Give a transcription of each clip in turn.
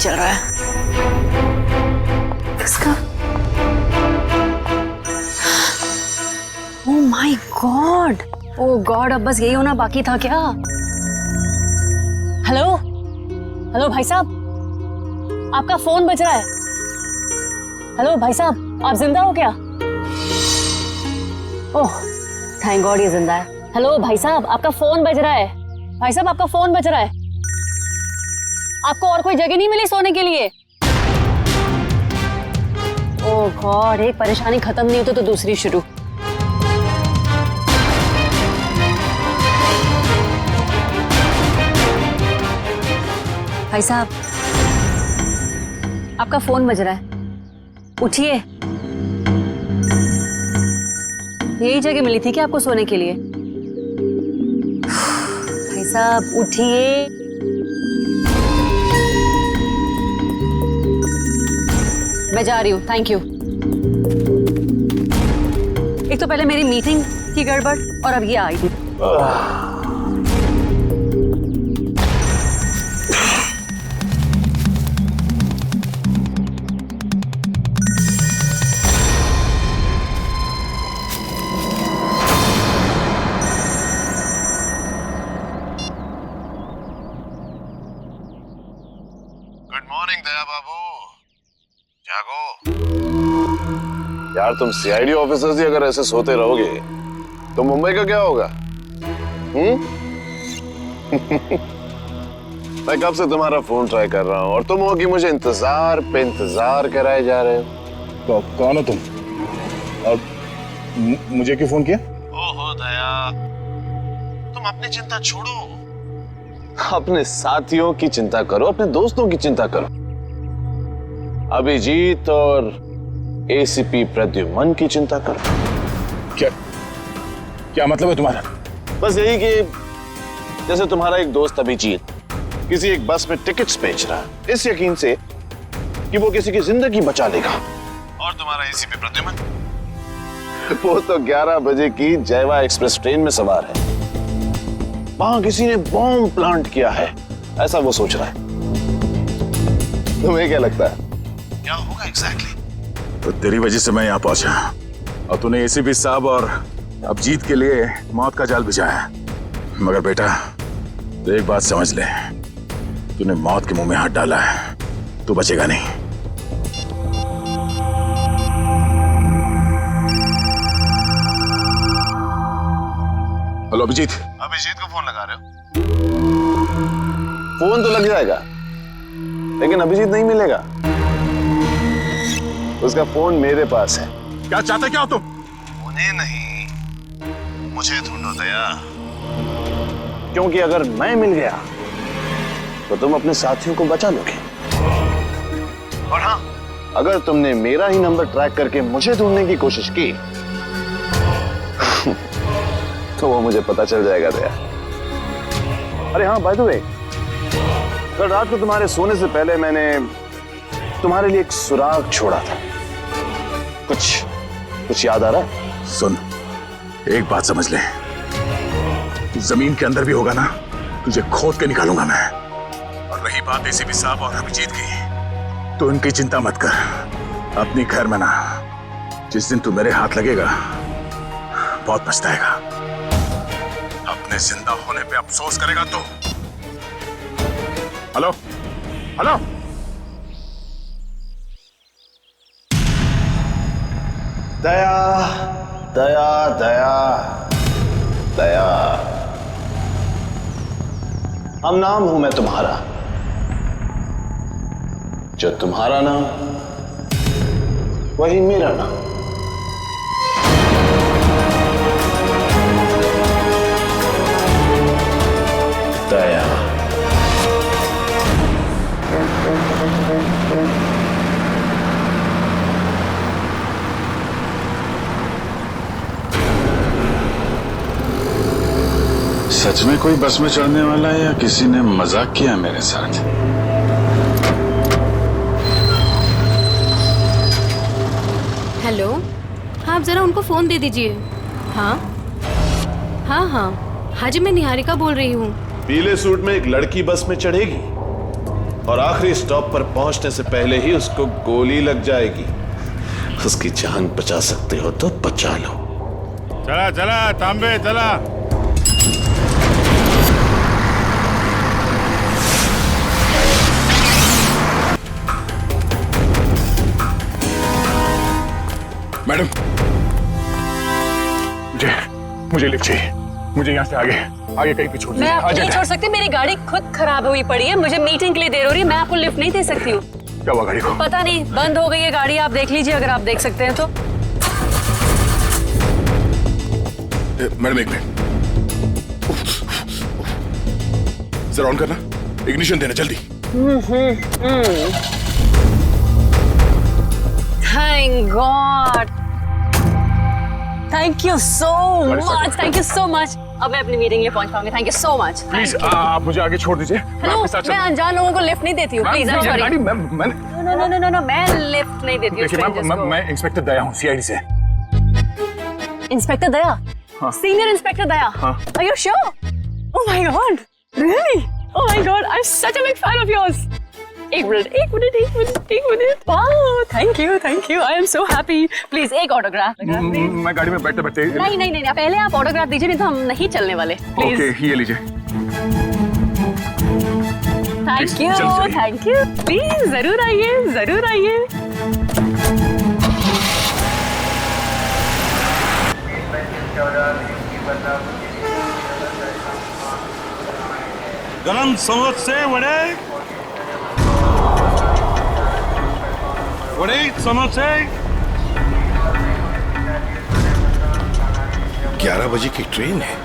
चल रहा है इसका। Oh my God, oh God, अब बस यही होना बाकी था क्या? हेलो हेलो भाई साहब, आपका फोन बज रहा है। हेलो भाई साहब, आप जिंदा हो क्या? ओह थैंक गॉड ये जिंदा है। हेलो भाई साहब, आपका फोन बज रहा है। भाई साहब आपका फोन बज रहा है। आपको और कोई जगह नहीं मिली सोने के लिए? ओह गॉड, एक परेशानी खत्म नहीं होती तो दूसरी शुरू। भाई साहब आपका फोन बज रहा है, उठिए। यही जगह मिली थी क्या आपको सोने के लिए? भाई साहब उठिए। मैं जा रही हूँ, थैंक यू। एक तो पहले मेरी मीटिंग की गड़बड़ और अब ये आई थी। गुड मॉर्निंग दया बाबू, जागो। यार तुम सीआईडी ऑफिसर्स ही अगर ऐसे सोते रहोगे तो मुंबई का क्या होगा? मैं कब से तुम्हारा फोन ट्राई कर रहा हूँ और तुम हो कि मुझे इंतजार पे इंतजार कराए जा रहे हो। तो कौन हो तुम और मुझे क्यों फोन किया? ओहो दया, तुम अपनी चिंता छोड़ो, अपने साथियों की चिंता करो, अपने दोस्तों की चिंता करो। अभिजीत और एसीपी प्रद्युमन की चिंता करो। क्या मतलब है तुम्हारा? बस यही कि जैसे तुम्हारा एक दोस्त अभिजीत किसी एक बस में टिकट्स बेच रहा है इस यकीन से कि वो किसी की जिंदगी बचा लेगा, और तुम्हारा एसीपी प्रद्युमन वो तो 11 बजे की जयवा एक्सप्रेस ट्रेन में सवार है, वहां किसी ने बॉम्ब प्लांट किया है ऐसा वो सोच रहा है। तुम्हें क्या लगता है क्या होगा एग्जैक्टली? तो तेरी वजह से मैं यहाँ पहुंचा और तूने एसीपी साहब और अभिजीत के लिए मौत का जाल बिछाया। मगर बेटा तो एक बात समझ ले, तूने मौत के मुंह में हाथ डाला है, तू बचेगा नहीं। हेलो अभिजीत। अभिजीत को फोन लगा रहे हो? फोन तो लग जाएगा लेकिन अभिजीत नहीं मिलेगा, उसका फोन मेरे पास है। क्या चाहते क्या हो तुम? उन्हें नहीं, मुझे ढूंढो दया, क्योंकि अगर मैं मिल गया तो तुम अपने साथियों को बचा लोगे, और हाँ अगर तुमने मेरा ही नंबर ट्रैक करके मुझे ढूंढने की कोशिश की तो वो मुझे पता चल जाएगा दया। अरे हाँ बाय द वे, कल रात को तुम्हारे सोने से पहले मैंने तुम्हारे लिए एक सुराग छोड़ा था, कुछ याद आ रहा है? सुन, एक बात समझ ले, तू जमीन के अंदर भी होगा ना, तुझे खोद के निकालूंगा मैं। और रही बात एसीपी साहब और अभिजीत की, तो इनकी चिंता मत कर, अपनी खैर में ना। जिस दिन तू मेरे हाथ लगेगा बहुत पछताएगा, अपने जिंदा होने पे अफसोस करेगा तू। हेलो हेलो, दया दया दया दया, हम नाम हूं मैं तुम्हारा, जो तुम्हारा नाम वही मेरा नाम। दया। सच में कोई बस में चढ़ने वाला है या किसी ने मजाक किया मेरे साथ? हेलो, हाँ आप जरा उनको फोन दे दीजिए। हाँ हाँ हाँ हाँ जी, मैं निहारिका बोल रही हूँ। पीले सूट में एक लड़की बस में चढ़ेगी और आखिरी स्टॉप पर पहुंचने से पहले ही उसको गोली लग जाएगी। उसकी जान बचा सकते हो तो बचा लो। चला चला तांबे चला। मैडम, मुझे लिफ्ट चाहिए। मुझे यहाँ से आगे कहीं भी छोड़ दीजिए। मैं आपको नहीं छोड़ सकती, मेरी गाड़ी खुद खराब हुई पड़ी है, मुझे मीटिंग के लिए देर हो रही है, मैं आपको लिफ्ट नहीं दे सकती हूँ। क्या हुआ गाड़ी को? पता नहीं, बंद हो गई है गाड़ी, आप देख लीजिए अगर आप देख सकते हैं तो। मैडम एक मिनट, जरा ऑन करना, इग्निशन देना जल्दी। Thank God, thank you so much, thank you so much. अब मैं अपनी मीटिंग लिए पहुंच पाऊंगी। Thank you so much. Please आप मुझे आगे छोड़ दीजिए। हेलो, मैं अनजान लोगों को लिफ्ट नहीं देती हूँ, प्लीज। गाड़ी मैं नो, मैं लिफ्ट नहीं देती हूँ strangers को। मैं इंस्पेक्टर दया हूँ, सीआईडी से। इंस्पेक्टर दया? हाँ। सीनियर इंस्पेक्टर दया? हाँ। Are you sure? Oh my God, really? Oh my God, I'm such a big fan of yours. एक minute. Wow, thank you. I am so happy. Please एक autograph. मैं गाड़ी में बैठते बैठते। नहीं, पहले आप ऑटोग्राफ दीजिए, नहीं तो हम नहीं चलने वाले। प्लीज। ओके, ये लीजिए। Thank you. प्लीज जरूर आइए। गरम समोसे वड़े समोसे। 11 बजे की ट्रेन है,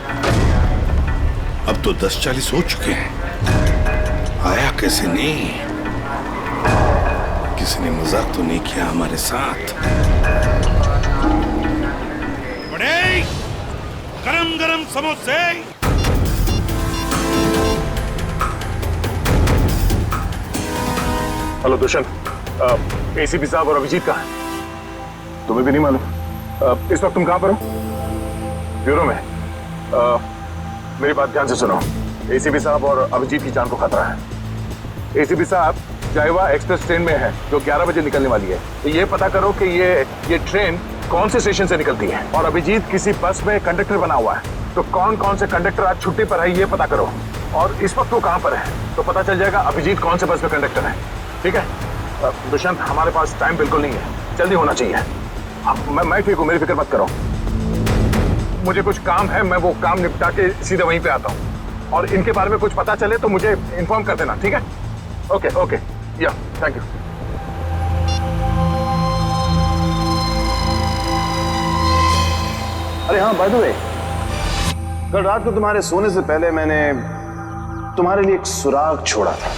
अब तो 10:40 हो चुके हैं। आया कैसे नहीं? किसी ने मजाक तो नहीं किया हमारे साथ? वड़े गरम गरम समोसे। हेलो दुष्यंत, एसीपी साहब और अभिजीत कहाँ हैं? तुम्हें भी नहीं मालूम? इस वक्त तुम कहाँ पर हो? ब्यूरो में। मेरी बात ध्यान से सुनो। एसीपी साहब और अभिजीत की जान को खतरा है। एसीपी साहब जायवा एक्सप्रेस ट्रेन में है जो 11 बजे निकलने वाली है। तो ये पता करो कि ये ट्रेन कौन से स्टेशन से निकलती है। और अभिजीत किसी बस में कंडक्टर बना हुआ है, तो कौन से कंडक्टर आज छुट्टी पर है ये पता करो। और इस वक्त वो कहाँ पर है तो पता चल जाएगा अभिजीत कौन से बस में कंडक्टर है। ठीक है दुष्यंत, हमारे पास टाइम बिल्कुल नहीं है, जल्दी होना चाहिए। मैं ठीक हूँ, मेरी फिक्र मत करो। मुझे कुछ काम है, मैं वो काम निपटा के सीधे वहीं पे आता हूँ। और इनके बारे में कुछ पता चले तो मुझे इन्फॉर्म कर देना, ठीक है? ओके, या थैंक यू। अरे हाँ, बाय द वे, कल रात को तुम्हारे सोने से पहले मैंने तुम्हारे लिए एक सुराग छोड़ा था।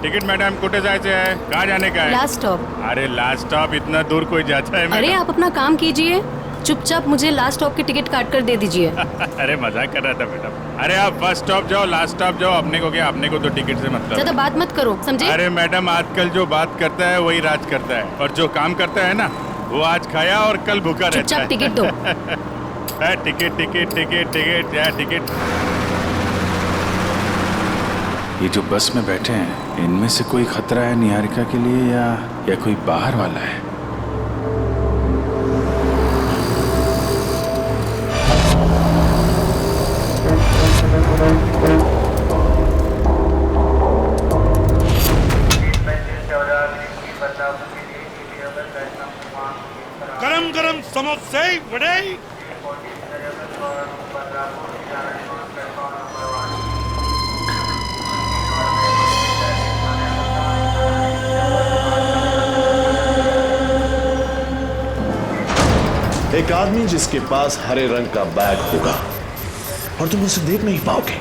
टिकट मैडम, कुठे जायचे आहे? कहाँ जाने का है? Last stop. अरे लास्ट स्टॉप इतना दूर कोई जाता है? अरे आप अपना काम कीजिए, चुपचाप मुझे लास्ट स्टॉप की टिकट काट कर दे दीजिए। अरे मजाक कर रहा था मैडम। अरे आप फर्स्ट स्टॉप जाओ, लास्ट स्टॉप जाओ, अपने को क्या, अपने को तो टिकट से मतलब। ज्यादा बात मत करो, समझे? अरे मैडम, आजकल जो बात करता है वही राज करता है, और जो काम करता है ना वो आज खाया और कल भूखा रहता है। चुपचाप टिकट दो। टिकट। ये जो बस में बैठे हैं, इनमें से कोई खतरा है निहारिका के लिए या कोई बाहर वाला है? गरम गरम समोसे वड़े। एक आदमी जिसके पास हरे रंग का बैग होगा और तुम उसे देख नहीं पाओगे,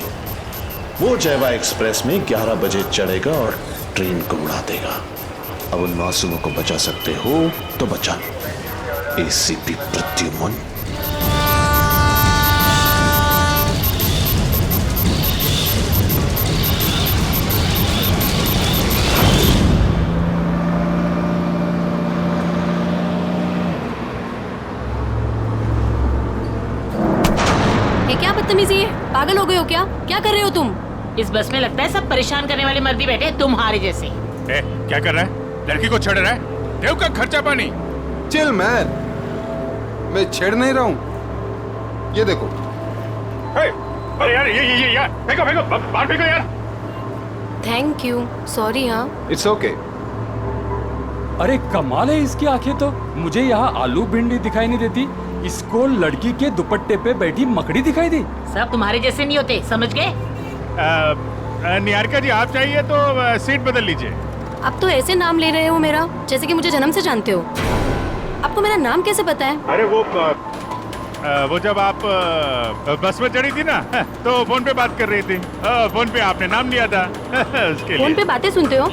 वो जयवा एक्सप्रेस में 11 बजे चढ़ेगा और ट्रेन को उड़ा देगा। अब उन मासूमों को बचा सकते हो तो बचा लो। एसीपी प्रद्युमन। पागल हो गए हो क्या? क्या कर रहे हो तुम? इस बस में लगता है सब परेशान करने वाले मर्दी बैठे हैं तुम्हारे जैसे। क्या कर रहा है? लड़की को छेड़ रहा है? देव का खर्चा पानी। चिल मैन, मैं छेड़ नहीं रहा हूँ। ये देखो। अरे यार ये यार फेंको बाहर फेंको यार। Thank you, sorry. हाँ इट्स ओके। अरे कमाल है इसकी आंखें तो। मुझे यहाँ आलू भिंडी दिखाई नहीं देती, इसको लड़की के दुपट्टे पे बैठी मकड़ी दिखाई दी। सब तुम्हारे जैसे नहीं होते, समझ गए? निहारिका जी आप चाहिए तो सीट बदल लीजिए। आप तो ऐसे नाम ले रहे हो मेरा जैसे कि मुझे जन्म से जानते हो। आपको मेरा नाम कैसे पता है? अरे वो जब आप बस में चढ़ी थी ना तो फोन पे बात कर रही थी। फोन पे आपने नाम लिया था उसके लिए। फोन पे बातें सुनते हो?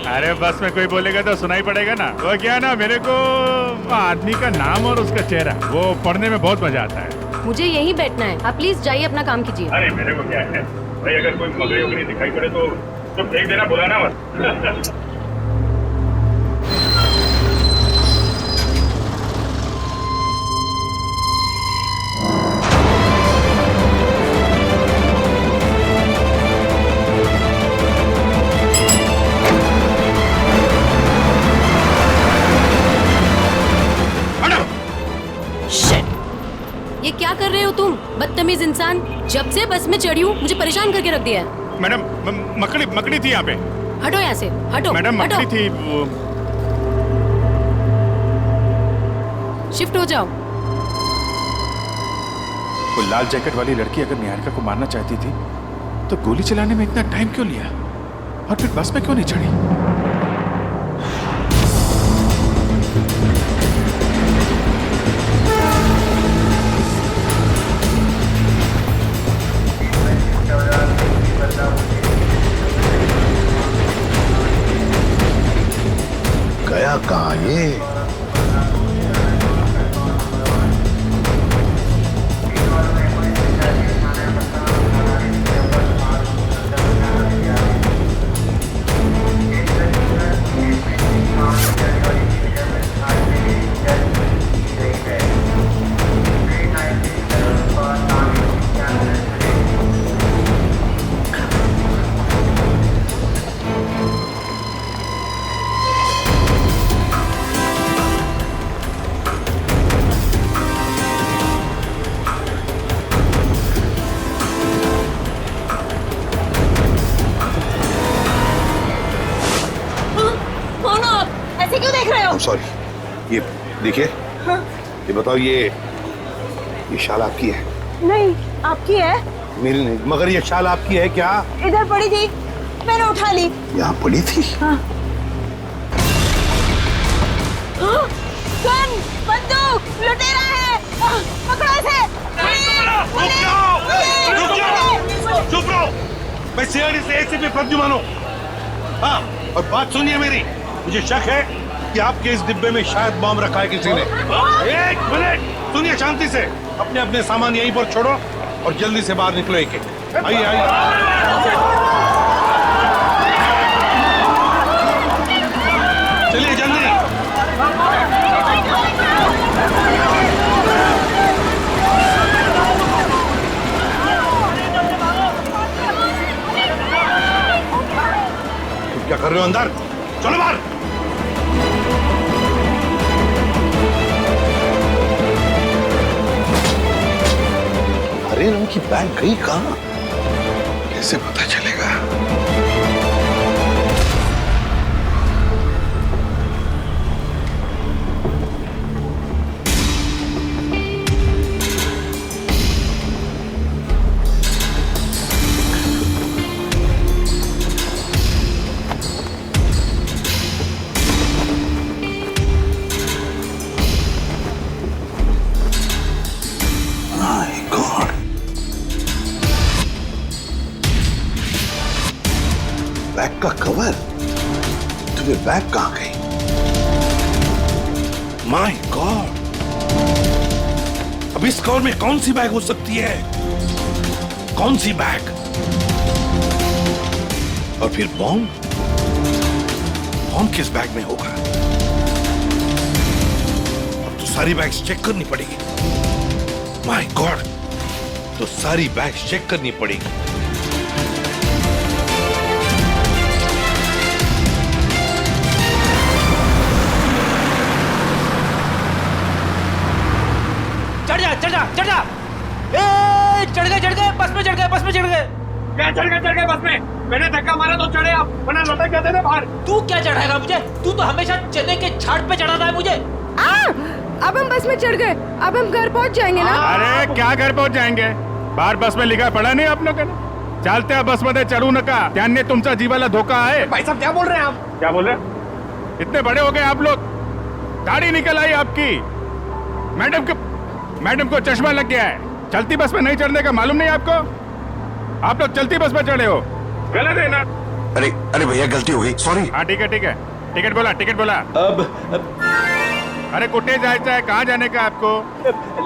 अरे बस में कोई बोलेगा तो सुनाई पड़ेगा ना। वो क्या ना, मेरे को आदमी का नाम और उसका चेहरा वो पढ़ने में बहुत मजा आता है। मुझे यहीं बैठना है, आप प्लीज जाइए अपना काम कीजिए। अरे मेरे को क्या है भाई, अगर कोई मकड़ी वकड़ी दिखाई पड़े तो फेंक देना, बुलाना मत। ये क्या कर रहे हो तुम, बदतमीज इंसान? जब से बस में चढ़ी हूँ मुझे परेशान करके रख दिया है। मैडम मकड़ी थी यहाँ पे। हटो यहाँ से, हटो। मैडम मकड़ी थी वो। शिफ्ट हो जाओ। वो लाल जैकेट वाली लड़की अगर निहारिका को मारना चाहती थी तो गोली चलाने में इतना टाइम क्यों लिया, और फिर बस में क्यों नहीं चढ़ी? गया कहाँ ये? ऐसे क्यों देख रहे हो? सॉरी, ये देखिए। हाँ? ये बताओ, ये शाल आपकी है? नहीं, आपकी है। मेरी नहीं, मगर ये शाल आपकी है क्या? इधर पड़ी थी, मैंने उठा ली। यहाँ पड़ी थी? हाँ। गन, बंदूक, लुटेरा है। पकड़ो इसे। चुप रहो। मैं सीआईडी से एसीपी प्रद्युमन हूँ। हाँ, और बात सुनिए मेरी। मुझे शक है कि आपके इस डिब्बे में शायद बम रखा है किसी ने। एक मिनट सुनिए शांति से। अपने अपने सामान यहीं पर छोड़ो और जल्दी से बाहर निकलो। एक आइए आइए। चलिए जल्दी। क्या कर रहे हो अंदर? चलो बाहर। हरे रंग की बैग गई कहाँ? कैसे पता चलेगा? बैग का कवर? तुम्हें बैग कहाँ गई? My God! अब इस कवर में कौन सी बैग हो सकती है? कौन सी बैग? और फिर बॉम्ब? बॉम्ब किस बैग में होगा? अब तो सारी बैग्स चेक करनी पड़ेगी। My God! तो सारी बैग चेक करनी पड़ेगी। चढ़ जा चढ़ गए बस में चढ़ गए। क्या चढ़ गए बस में? मैंने धक्का मारा तो चढ़े आप, वरना लटक जाते थे बाहर। तू क्या चढ़ाएगा मुझे? तू तो हमेशा चने के झाड़ पे चढ़ाता है मुझे। अब हम बस में चढ़ गए, अब हम घर पहुंच जाएंगे ना? अरे क्या घर पहुंच जाएंगे? बाहर बस में लिखा पड़ा नहीं आप लोगों ने? चालते बस मध्ये चढ़ू नका, त्याने तुमचा जीवाला धोका है। भाई साहब क्या बोल रहे हैं आप? क्या बोल रहे हैं? इतने बड़े हो गए आप लोग, दाढ़ी निकल आई आपकी। मैडम को चश्मा लग गया है। चलती बस में नहीं चढ़ने का मालूम नहीं आपको? आप लोग चलती बस में चढ़े हो, गलत है ना? अरे भैया गलती हो गई, सॉरी। हाँ ठीक है। टिकट बोला। अब अरे कुटे जायचं है? कहाँ जाने का आपको?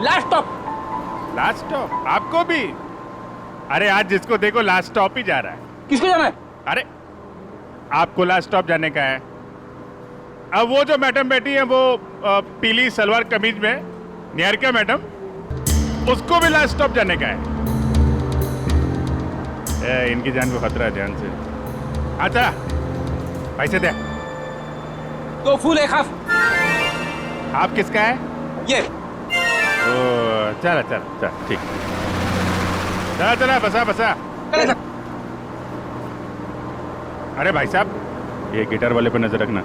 लास्ट स्टॉप आपको भी? अरे आज जिसको देखो लास्ट स्टॉप ही जा रहा है। किसको जाना है? अरे आपको लास्ट स्टॉप जाने का है। अब वो जो मैडम बैठी है वो पीली सलवार कमीज में, निहारिका मैडम, उसको भी लास्ट स्टॉप जाने का है। इनकी जान को खतरा है, ध्यान से। अच्छा पैसे दे। तो फुल एक हाफ। आप किसका है? ये। ओ चल ठीक। चला बसा। अरे भाई साहब, ये गिटार वाले पे नजर रखना।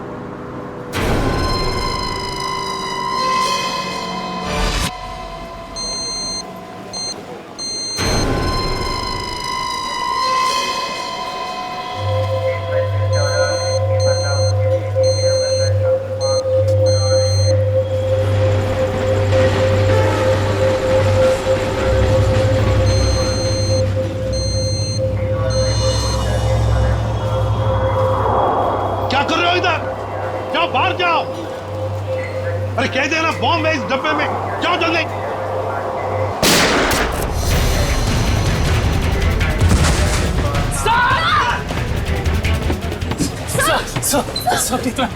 बाहर जाओ। अरे कह देना बॉम्ब है इस डब्बे में, जाओ जल्दी। सब ठीक है?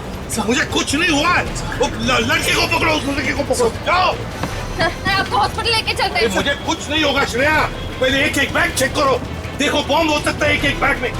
मुझे कुछ नहीं हुआ है। वो लड़के को पकड़ो, उस लड़के को पकड़ो, जाओ। आपको हॉस्पिटल लेके चलते हैं। मुझे कुछ नहीं होगा श्रेया, पहले एक बैग चेक करो। देखो बॉम्ब हो सकता है एक बैग में।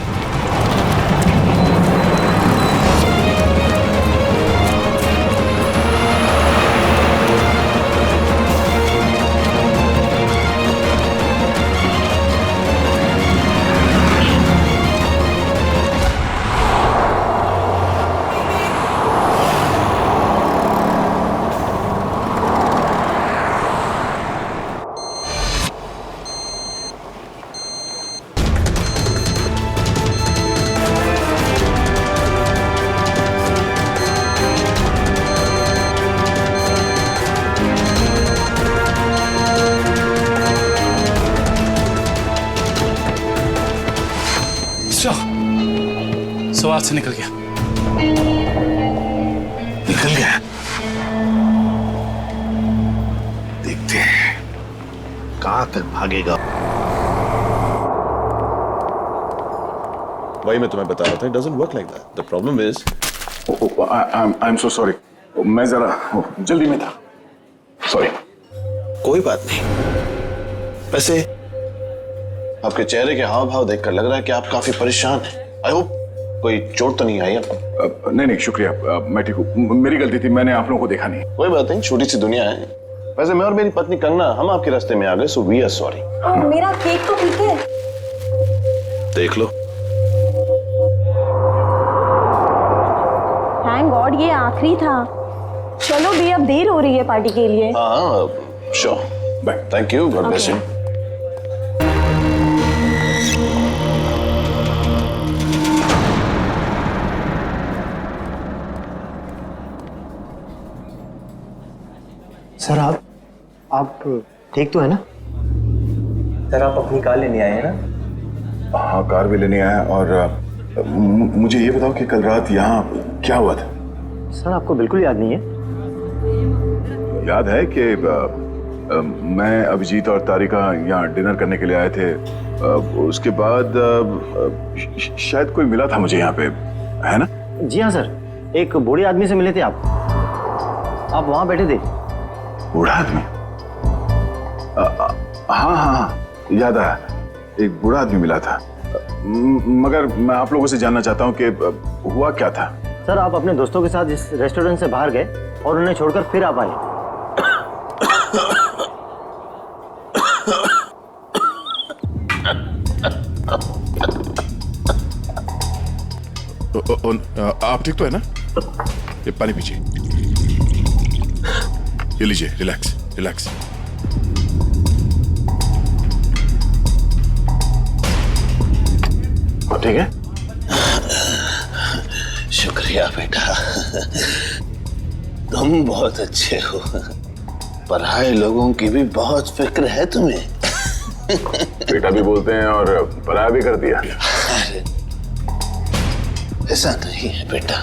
सवाल से निकल गया। देखते हैं कहां तक भागेगा। वही मैं तुम्हें बता रहा था, it doesn't work like that. The problem is, I'm so sorry. मैं जरा जल्दी में था, सॉरी। कोई बात नहीं। वैसे आपके चेहरे के हाव भाव देखकर लग रहा है कि आप काफी परेशान हैं। आई होप कोई चोट तो नहीं आई आपको? नहीं शुक्रिया, मैं ठीक हूँ। मेरी गलती थी, मैंने आप लोगों को देखा नहीं। कोई बात नहीं, छोटी सी दुनिया है। वैसे मैं और मेरी पत्नी कंगना, हम आपके रास्ते में आ गए, सो वी आर सॉरी। मेरा केक तो ठीक है। देख लो। थैंक गॉड ये आखिरी था। चलो भी, अब देर हो रही है पार्टी के लिए। हाँ sure, bye. Thank you, God bless you. Sir आप ठीक तो है ना? सर आप अपनी कार लेने आए हैं ना? हाँ कार भी लेने आया। और मुझे ये बताओ कि कल रात यहाँ क्या हुआ था? सर आपको बिल्कुल याद नहीं है? याद है कि मैं, अभिजीत और तारिका यहाँ डिनर करने के लिए आए थे। उसके बाद शायद कोई मिला था मुझे यहाँ पे, है ना? जी हाँ सर, एक बूढ़े आदमी से मिले थे आप वहाँ बैठे थे। बूढ़ा आदमी? हाँ हाँ याद आया, एक बूढ़ा आदमी मिला था। मगर मैं आप लोगों से जानना चाहता हूँ कि हुआ क्या था। सर, आप अपने दोस्तों के साथ इस रेस्टोरेंट से बाहर गए और उन्हें छोड़कर फिर आप आए। आप ठीक तो है ना? ये पानी पीजिए, ये लीजिए, रिलैक्स रिलैक्स। ठीक है? शुक्रिया बेटा, तुम बहुत अच्छे हो। पराये लोगों की भी बहुत फिक्र है तुम्हें। बेटा भी बोलते हैं और पराया भी कर दिया। अरे ऐसा नहीं है बेटा,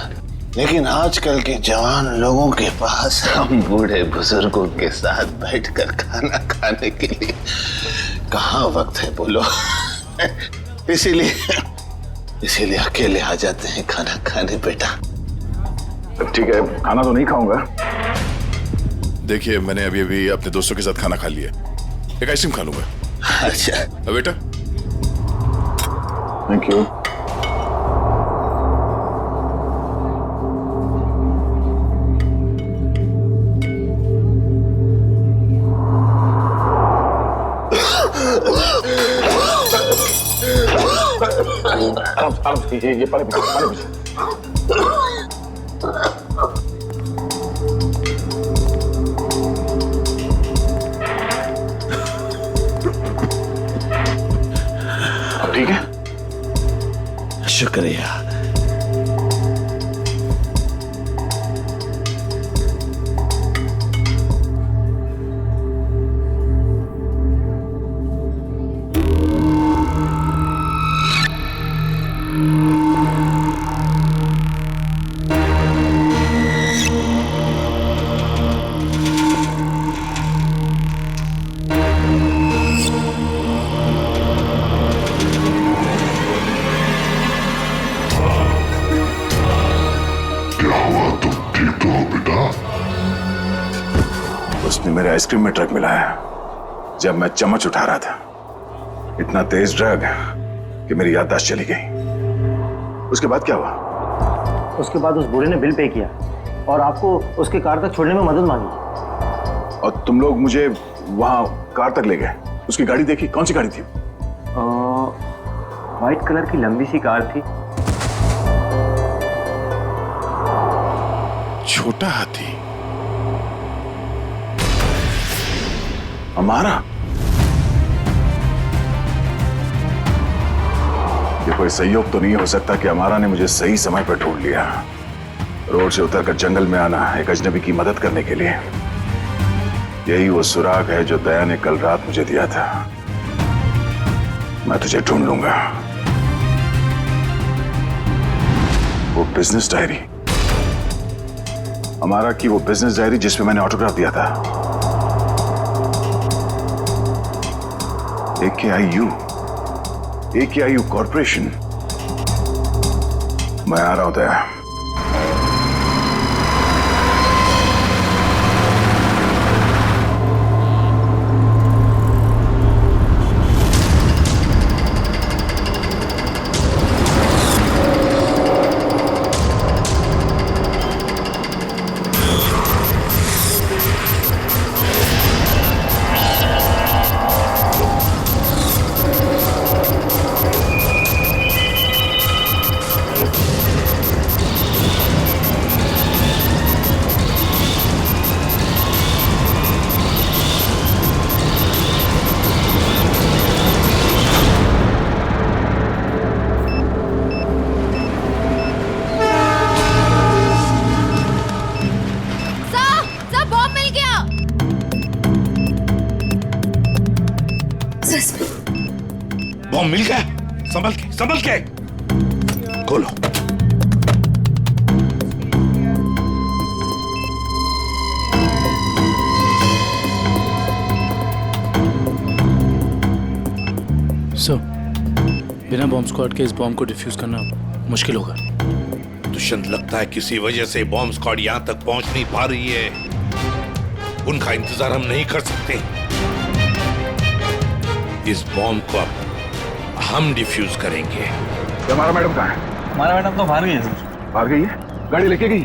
लेकिन आजकल के जवान लोगों के पास हम बूढ़े बुजुर्गों के साथ बैठकर खाना खाने के लिए कहाँ वक्त है बोलो। इसीलिए अकेले आ जाते हैं खाना खाने बेटा। ठीक है, खाना तो नहीं खाऊंगा। देखिए, मैंने अभी अभी अपने दोस्तों के साथ खाना खा लिया, एक आइसक्रीम खा लूंगा। अच्छा बेटा, थैंक यू। ये पानी पीजिए, पानी पीजिए। ठीक है? शुक्रिया। उसने मेरे आइसक्रीम में ड्रग मिलाया जब मैं चम्मच उठा रहा था। इतना तेज ड्रग कि मेरी याददाश्त चली गई। उसके बाद क्या हुआ? उसके बाद उस बूढ़े ने बिल पे किया और आपको उसके कार तक छोड़ने में मदद मांगी। और तुम लोग मुझे वहां कार तक ले गए। उसकी गाड़ी देखी? कौन सी गाड़ी थी? व्हाइट कलर की लंबी सी कार थी। छोटा हाथी हमारा? ये कोई संयोग तो नहीं हो सकता कि हमारा ने मुझे सही समय पर ढूंढ लिया, रोड से उतरकर जंगल में आना एक अजनबी की मदद करने के लिए। यही वो सुराग है जो दया ने कल रात मुझे दिया था। मैं तुझे ढूंढ लूंगा। वो बिजनेस डायरी, हमारा की वो बिजनेस डायरी जिसमें मैंने ऑटोग्राफ दिया था। AKIU corporation. मैं आ रहा हूं दया। बॉम्ब मिल गया। संभल के खोलो। सर, बिना बॉम्ब स्क्वाड के इस बॉम्ब को डिफ्यूज करना मुश्किल होगा। दुष्यंत, लगता है किसी वजह से बॉम्ब स्क्वाड यहाँ तक पहुंच नहीं पा रही है। उनका इंतजार हम नहीं कर सकते। इस बॉम्ब को अब हम डिफ्यूज करेंगे। हमारा मैडम कहाँ है? हमारा मैडम तो बाहर गई है सर। बाहर गई है? गाड़ी लेके गई?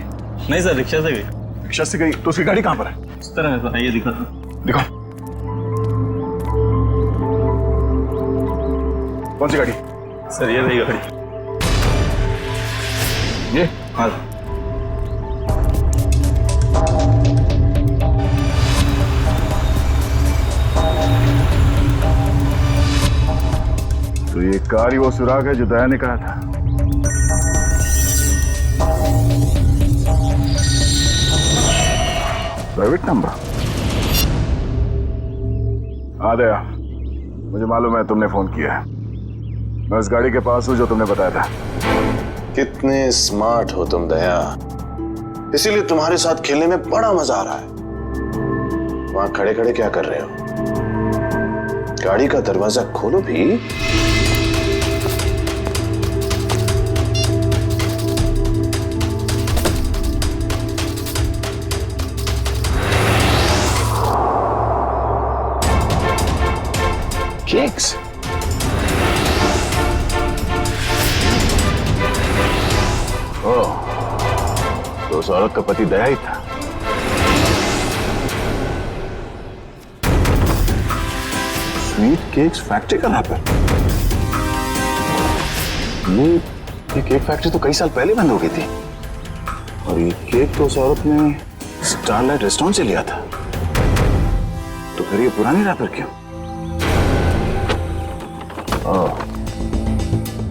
नहीं सर, रिक्शा से गई। रिक्शा से गई? तो उसकी गाड़ी कहाँ पर है? इस तरह है सर, आइए दिखा। दिखाओ। कौन सी गाड़ी? सर ये रही गाड़ी। ये? हाँ। तो ये कार ही वो सुराग है जो दया ने कहा था। Private number. हाँ दया, मुझे मालूम है तुमने फोन किया है। मैं उस गाड़ी के पास हूं जो तुमने बताया था। कितने स्मार्ट हो तुम दया, इसीलिए तुम्हारे साथ खेलने में बड़ा मजा आ रहा है। वहां खड़े खड़े क्या कर रहे हो? गाड़ी का दरवाजा खोलो भी। केक्स। ओह, तो उस औरत का पति दया ही था। स्वीट केक्स फैक्ट्री का रैपर। ये केक फैक्ट्री तो कई साल पहले बंद हो गई थी, और ये केक तो उस औरत ने स्टारलाइट रेस्टोरेंट से लिया था। तो फिर ये पुरानी रैपर क्यों? ओह,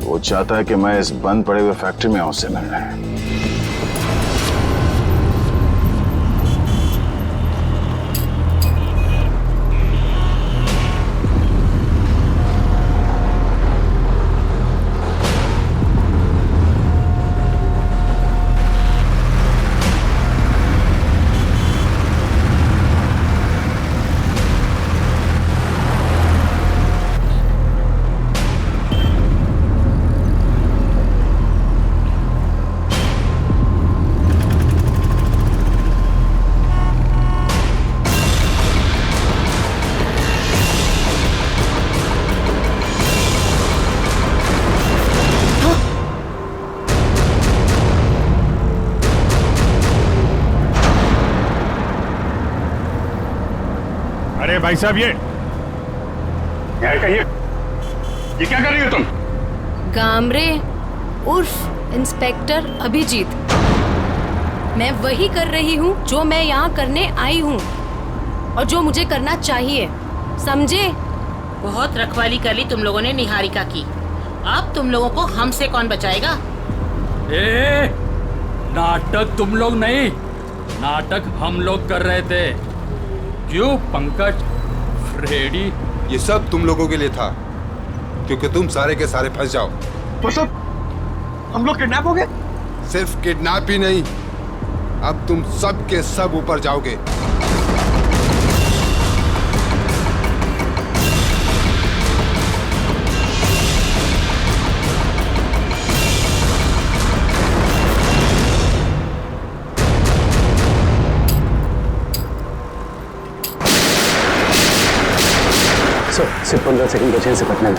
वो चाहता है कि मैं इस बंद पड़े हुए फैक्ट्री में आऊं उससे मिलने। अरे भाई साहब, ये क्या कर रही हो तुम? गामरे उर्फ इंस्पेक्टर अभिजीत, मैं वही कर रही हूँ जो मैं यहाँ करने आई हूँ और जो मुझे करना चाहिए, समझे? बहुत रखवाली कर ली तुम लोगों ने निहारिका की। अब तुम लोगों को हमसे कौन बचाएगा? ए, नाटक तुम लोग नहीं, नाटक हम लोग कर रहे थे। क्यों पंकज, फ्रेडी? ये सब तुम लोगों के लिए था, क्योंकि तुम सारे के सारे फंस जाओ। तो सब हम लोग किडनैप हो गए? सिर्फ किडनैप ही नहीं, अब तुम सब के सब ऊपर जाओगे। सिर्फ 15 सेकंड बचे से पटने में।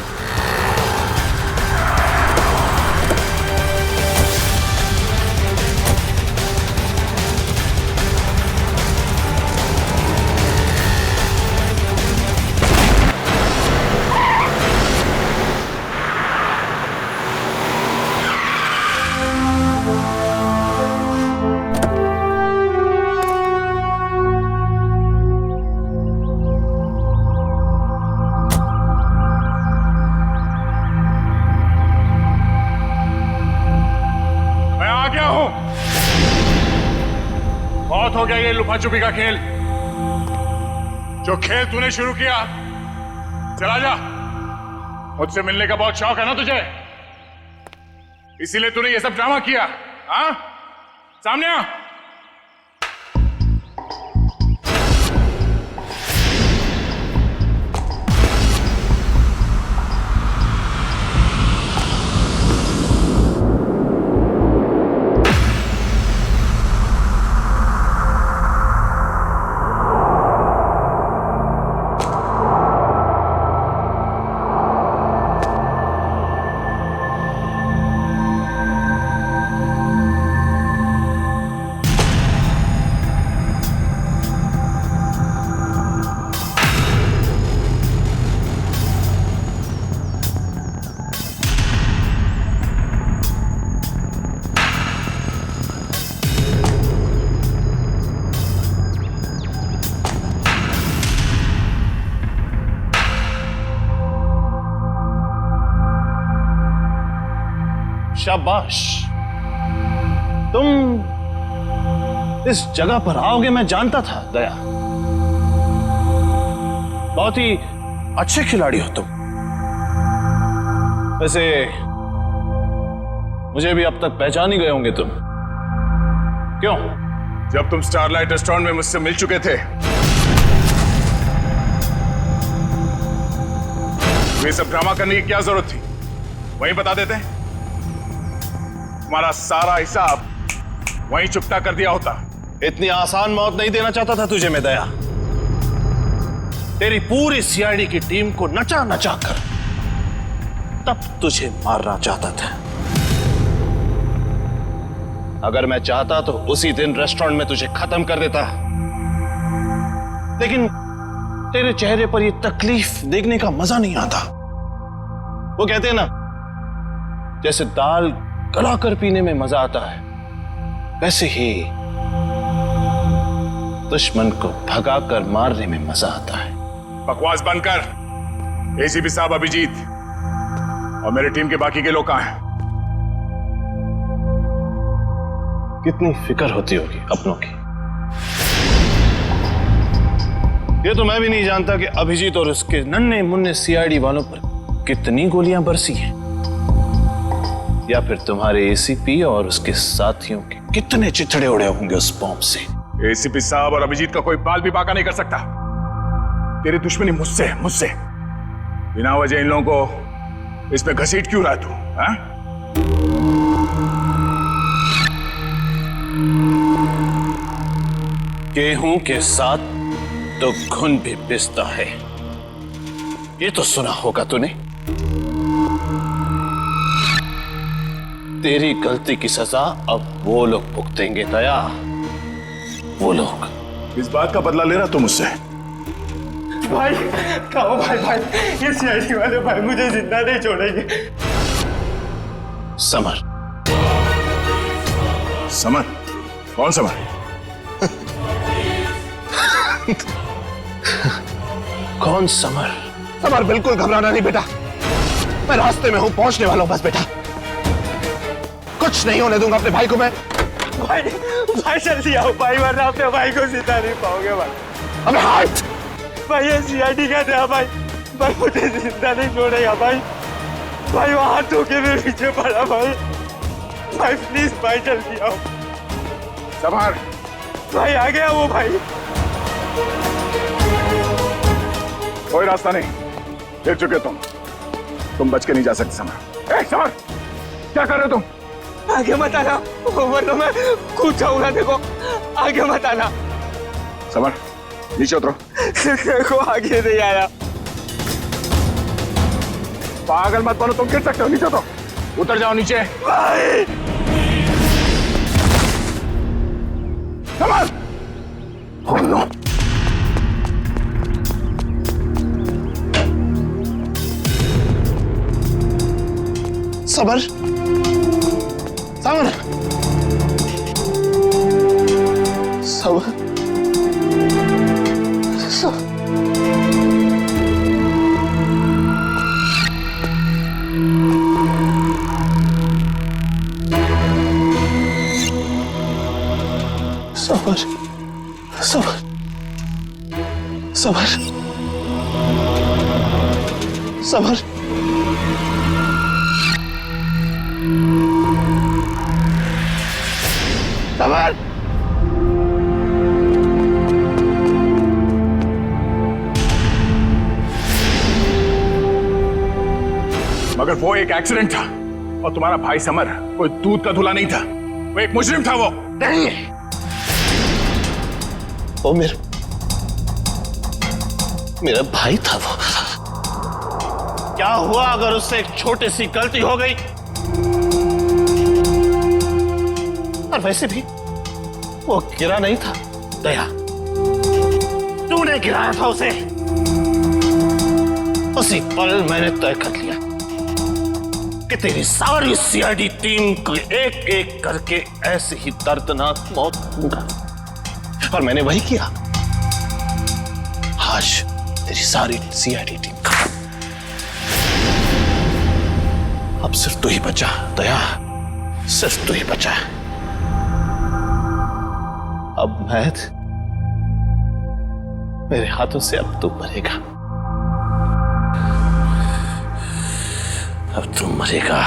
बहुत हो गया ये लुका छुपी का खेल। जो खेल तूने शुरू किया, चला जा। मुझसे मिलने का बहुत शौक है ना तुझे, इसीलिए तूने ये सब ड्रामा किया। हाँ, सामने आ। शाबाश, तुम इस जगह पर आओगे मैं जानता था दया। बहुत ही अच्छे खिलाड़ी हो तुम। वैसे मुझे भी अब तक पहचान ही गए होंगे तुम। क्यों? जब तुम स्टारलाइट रेस्टोरेंट में मुझसे मिल चुके थे, ये सब ड्रामा करने की क्या जरूरत थी? वहीं बता देते। तुम्हारा सारा हिसाब वहीं चुकता कर दिया होता। इतनी आसान मौत नहीं देना चाहता था तुझे मैं दया। तेरी पूरी सीआईडी की टीम को नचा नचा कर तब तुझे मारना चाहता था। अगर मैं चाहता तो उसी दिन रेस्टोरेंट में तुझे खत्म कर देता, लेकिन तेरे चेहरे पर यह तकलीफ देखने का मजा नहीं आता। वो कहते हैं ना, जैसे दाल गलाकर पीने में मजा आता है, वैसे ही दुश्मन को भगाकर मारने में मजा आता है। बकवास बंद कर। एसीपी साहब अभिजीत और मेरी टीम के बाकी के लोग कहां हैं? कितनी फिक्र होती होगी अपनों की। ये तो मैं भी नहीं जानता कि अभिजीत और उसके नन्हे मुन्ने सीआईडी वालों पर कितनी गोलियां बरसी हैं, या फिर तुम्हारे एसीपी और उसके साथियों के कितने चिथड़े उड़े होंगे उस बॉम्ब से। एसीपी साहब और अभिजीत का कोई बाल भी बाका नहीं कर सकता। तेरी दुश्मनी मुझसे बिना वजह इन लोगों को इस पे घसीट क्यों रहा तू? हाँ? गेहूं के साथ तो घुन भी पिसता है, ये तो सुना होगा तूने। तेरी गलती की सजा अब वो लोग भुगतेंगे दया, वो लोग। इस बात का बदला ले रहा तू मुझसे? भाई कहो भाई, ये सीआईडी वाले भाई मुझे जिंदा नहीं छोड़ेंगे। समर। समर? कौन समर? कौन समर? समर, बिल्कुल घबराना नहीं बेटा, मैं रास्ते में हूं, पहुंचने वाला हूं बस बेटा। कुछ नहीं होने दूंगा अपने भाई को मैं। भाई जल्दी आओ भाई, वरना अपने भाई को जिंदा नहीं पाओगे भाई। अबे हाथ! भाई ये सीआईडी का था भाई मुझे जिंदा नहीं छोड़ेगा भाई। वहां हाथ धोके में पीछे पड़ा भाई प्लीज भाई जल्दी आओ। समर! भाई आ गया वो भाई। कोई रास्ता नहीं, गिर चुके तुम बच के नहीं जा सकते समर। समर, क्या कर रहे हो तुम? आगे मत आना, वरना मैं कूद जाऊंगा। देखो आगे मत आना। समर नीचे उतरो। देखो आगे नहीं आया। पागल मत बनो, तुम गिर सकते हो। नीचे उतरो, उतर जाओ नीचे। भाई summer! Oh no! Summer! Summer! Summer! Summer! Summer! Summer! Summer! मगर वो एक एक्सीडेंट था, और तुम्हारा भाई समर कोई दूध का धुला नहीं था, वो एक मुजरिम था। वो नहीं, वो मेरा भाई था। वो क्या हुआ अगर उससे एक छोटी सी गलती हो गई? और वैसे भी वो गिरा नहीं था दया, तूने गिराया था उसे। उसी पल मैंने तय कर लिया कि तेरी सारी सीआईडी टीम को एक एक करके ऐसे ही दर्दनाक मौत दूंगा, और मैंने वही किया। आज तेरी सारी सीआईडी टीम खत्म। अब सिर्फ तू ही बचा दया। सिर्फ तू ही बचा है। अब मेरे हाथों से अब तू मरेगा। अब तू मरेगा।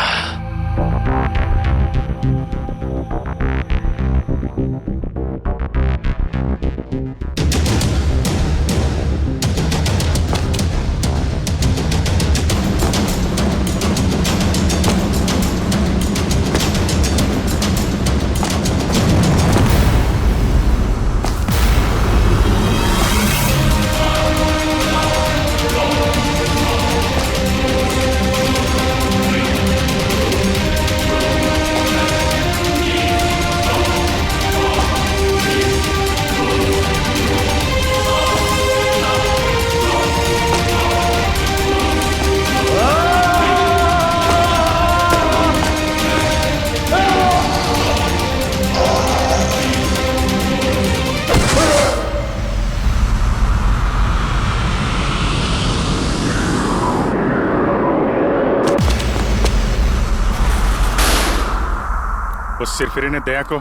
उस सिरफिरे ने दया को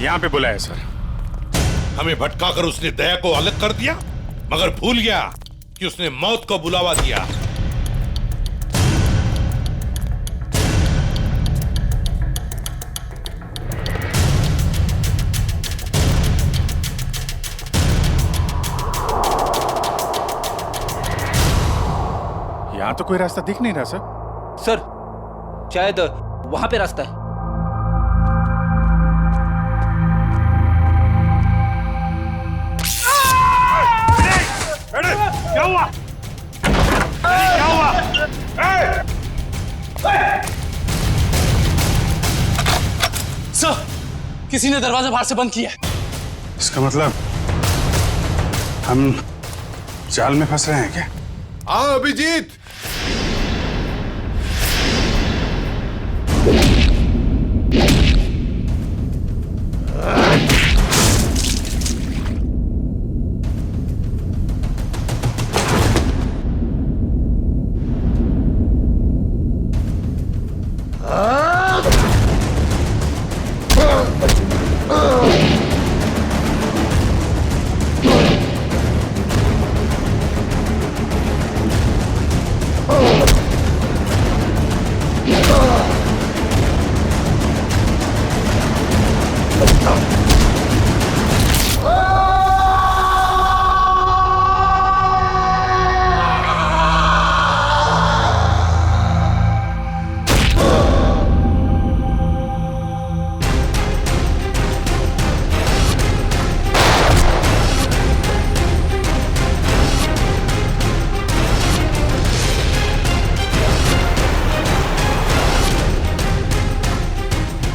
यहाँ पे बुलाया सर। हमें भटकाकर उसने दया को अलग कर दिया, मगर भूल गया कि उसने मौत को बुलावा दिया। यहाँ तो कोई रास्ता दिख नहीं रहा सर। सर शायद वहां पे रास्ता है। क्या हुआ? क्या हुआ? सर, किसी ने दरवाजा बाहर से बंद किया है। इसका मतलब हम जाल में फंस रहे हैं क्या? हाँ अभिजीत,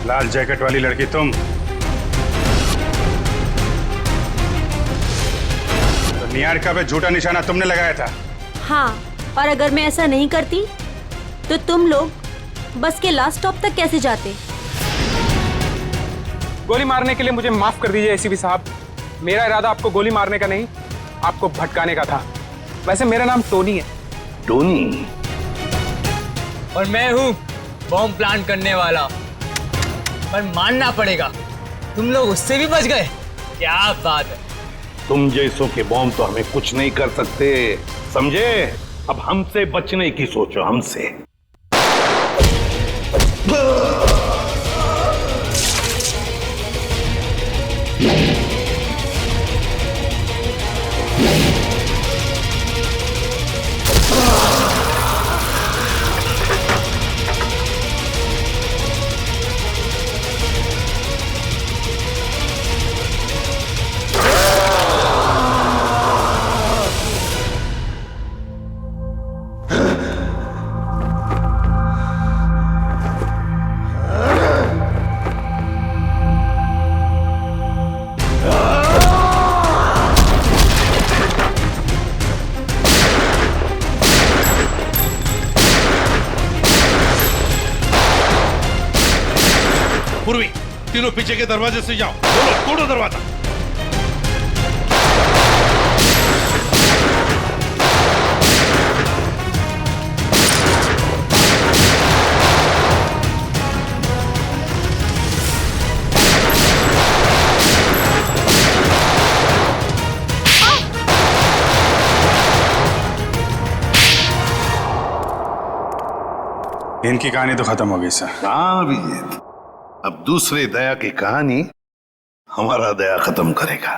लाल जैकेट वाली लड़की तुम? तो निहारिका पे झूठा निशाना तुमने लगाया था? हाँ, और अगर मैं ऐसा नहीं करती तो तुम लोग बस के लास्ट स्टॉप तक कैसे जाते? गोली मारने के लिए मुझे माफ कर दीजिए एसीपी साहब। मेरा इरादा आपको गोली मारने का नहीं, आपको भटकाने का था। वैसे मेरा नाम टोनी है। टोनी? और मैं हूँ बॉम्ब प्लांट करने वाला। पर मानना पड़ेगा, तुम लोग उससे भी बच गए। क्या बात है। तुम जैसों के बॉम्ब तो हमें कुछ नहीं कर सकते, समझे? अब हमसे बचने की सोचो, हमसे। पूर्वी, तीनों पीछे के दरवाजे से जाओ। तोड़ो दरवाजा। इनकी कहानी तो खत्म हो गई सर। हाँ अभिजीत, अब दूसरे दया की कहानी हमारा दया खत्म करेगा।